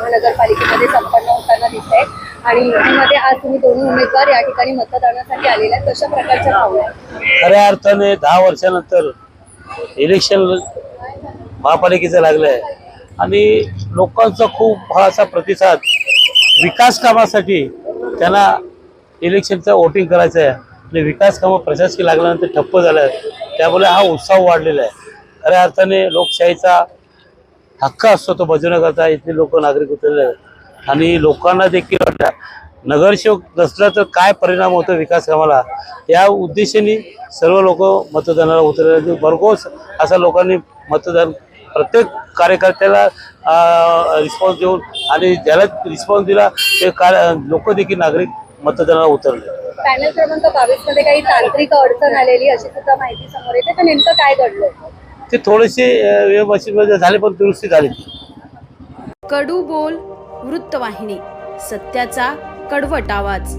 महानगरपालिकेमध्ये संपन्न होताना दिसते आणि युतीमध्ये आज तुम्ही दोन्ही उमेदवार या ठिकाणी मतदानासाठी आलेले आहेत, कशा प्रकारच्या भावना आहेत? खऱ्या अर्थाने 10 वर्षानंतर इलेक्शन महापालिकेचं लागलंय आणि लोकांचा खूप असा प्रतिसाद विकास कामासाठी त्यांना इलेक्शनचं वोटिंग करायचं आहे आणि विकास कामं प्रशासकीय लागल्यानंतर ठप्प झालं आहे, त्यामुळे हा उत्साह वाढलेला आहे. खऱ्या अर्थाने लोकशाहीचा हक्क असतो तो बजावण्याकरता इथले लोक नागरिक उतरले आहेत आणि लोकांना देखील वाटतं नगरसेवक नसला तर काय परिणाम होतो विकास कामाला, या उद्देशाने सर्व लोक मतदानाला उतरले. भरघोस असा लोकांनी मतदान प्रत्येक कार्यकर्त्याला रिस्पॉन्स देऊन आणि ज्याला रिस्पॉन्स दिला ते लोक देखील नागरिक मतदानाला उतरले. पॅनल क्रमांक 22 मध्ये काही तांत्रिक अडचण आलेली अशी सुद्धा माहिती समोर येते, तर नेमकं काय घडलं? ते थोडेसे मशीनमध्ये झाले पण दुरुस्ती झाली. कडू बोल वृत्तवाहिनी, सत्याचा कडवट आवाज.